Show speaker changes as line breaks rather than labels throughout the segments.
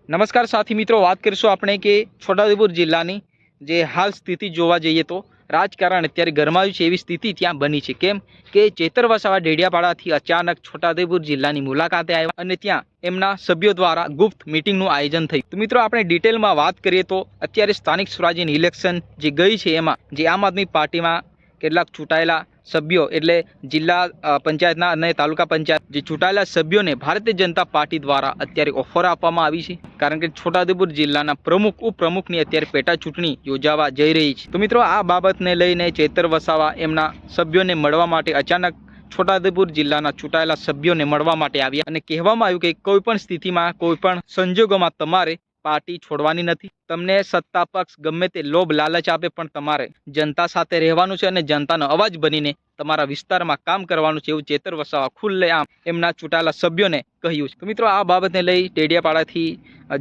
નમસ્કાર સાથી મિત્રો, વાત કરીશું આપણે કે છોટાઉદેપુર જિલ્લાની જે હાલ સ્થિતિ જોવા જઈએ તો રાજકારણ અત્યારે ગરમાયું છે એવી સ્થિતિ ત્યાં બની છે। કેમ કે ચેતર વસાવા ડેડિયાપાડાથી અચાનક છોટાઉદેપુર જિલ્લાની મુલાકાતે આવ્યા અને ત્યાં એમના સભ્યો દ્વારા ગુપ્ત મિટિંગનું આયોજન થયું। તો મિત્રો આપણે ડિટેલમાં વાત કરીએ તો અત્યારે સ્થાનિક સ્વરાજ્યની ઇલેક્શન જે ગઈ છે એમાં જે આમ આદમી પાર્ટીમાં કેટલાક ચૂંટાયેલા સભ્યો એટલે જિલ્લા પંચાયતના અને તાલુકા પંચાયત જે ચૂંટાયેલા સભ્યોને ભારતીય જનતા પાર્ટી દ્વારા અત્યારે ઓફર આપવામાં આવી છે, કારણ કે છોટાઉદેપુર જિલ્લાના પ્રમુખ ઉપપ્રમુખની અત્યારે પેટા ચૂંટણી યોજાવા જઈ રહી છે। તો મિત્રો આ બાબતને લઈને ચેતર વસાવા એમના સભ્યોને મળવા માટે અચાનક છોટાઉદેપુર જિલ્લાના ચૂંટાયેલા સભ્યોને મળવા માટે આવ્યા અને કહેવામાં આવ્યું કે કોઈ પણ સ્થિતિમાં કોઈ પણ સંજોગોમાં તમારે પાર્ટી છોડવાની નથી। તમને સત્તા પક્ષ ગમે તે લોભ લાલચ આપે પણ તમારે જનતા સાથે રહેવાનું છે અને જનતાનો અવાજ બનીને તમારા વિસ્તારમાં કામ કરવાનું છે, એવું ચેતર વસાવા ખુલ્લેઆમ એમના ચૂંટાયેલા સભ્યોને કહ્યું છે। તો મિત્રો આ બાબતને લઈ ડેડિયાપાડાથી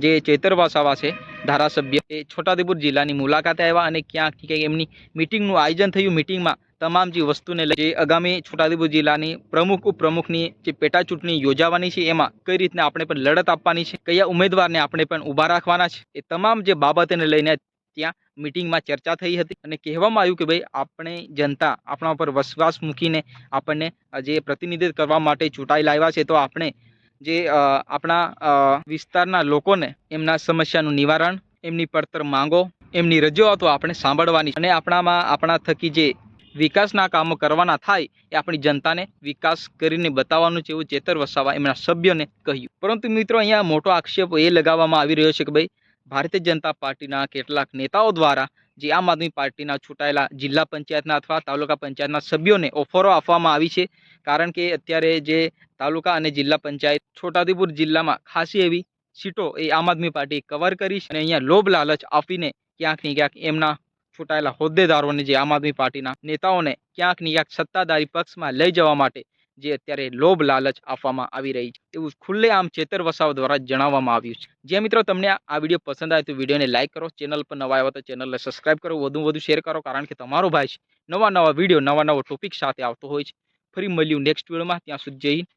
જે ચેતર વસાવા છે ધારાસભ્ય એ છોટાઉદેપુર જિલ્લાની મુલાકાતે આવ્યા અને ક્યાંક એમની મિટિંગનું આયોજન થયું। મિટિંગમાં તમામ જે વસ્તુને લઈ જે આગામી છોટાઉદેપુર જિલ્લાની પ્રમુખ ઉપપ્રમુખની જે પેટા ચૂંટણી યોજાવાની છે એમાં કઈ રીતના આપણે પણ લડત આપવાની છે, કયા ઉમેદવારને આપણે પણ ઊભા રાખવાના છે, એ તમામ જે બાબતને લઈને ત્યાં મિટિંગમાં ચર્ચા થઈ હતી અને કહેવામાં આવ્યું કે ભાઈ આપણે જનતા આપણા પર વિશ્વાસ મૂકીને આપણને જે પ્રતિનિધિત્વ કરવા માટે ચૂંટાઈ લાવ્યા છે, તો આપણે જે આપણા વિસ્તારના લોકોને એમના સમસ્યાનું નિવારણ, એમની પડતર માંગો, એમની રજૂઆતો આપણે સાંભળવાની અને આપણા થકી જે વિકાસના કામો કરવાના થાય એ આપણી જનતાને વિકાસ કરીને બતાવવાનું છે, એવું ચેતર વસાવા એમના સભ્યોને કહ્યું। પરંતુ મિત્રો અહીંયા મોટો આક્ષેપ એ લગાવવામાં આવી રહ્યો છે કે ભાઈ ભારતીય જનતા પાર્ટીના કેટલાક નેતાઓ દ્વારા જે આમ આદમી પાર્ટીના ચૂંટાયેલા જિલ્લા પંચાયતના અથવા તાલુકા પંચાયતના સભ્યોને ઓફરો આપવામાં આવી છે, કારણ કે અત્યારે જે તાલુકા અને જિલ્લા પંચાયત છોટાઉદેપુર જિલ્લામાં ખાસી એવી સીટો એ આમ આદમી પાર્ટી કવર કરી છે અને અહીંયા લોભ લાલચ આપીને ક્યાંક ને ક્યાંક એમના ચૂંટાયેલા હોદ્દેદારોને જે આમ આદમી પાર્ટીના નેતાઓને ક્યાંક ને ક્યાંક સત્તાધારી પક્ષમાં લઈ જવા માટે જે અત્યારે લોભ લાલચ આપવામાં આવી રહી છે, એવું ખુલ્લેઆમ ચેતર વસાવા દ્વારા જણાવવામાં આવ્યું છે। જે મિત્રો તમને આ વિડીયો પસંદ આવે તો વિડીયોને લાઇક કરો, ચેનલ પર નવા આવ્યા તો ચેનલને સબસ્ક્રાઇબ કરો, વધુ શેર કરો, કારણ કે તમારો ભાઈ છે નવા વિડીયો નવા ટોપિક સાથે આવતો હોય છે। ફરી મળ્યું નેક્સ્ટ વિડીયોમાં, ત્યાં સુધી જય હિન્દ,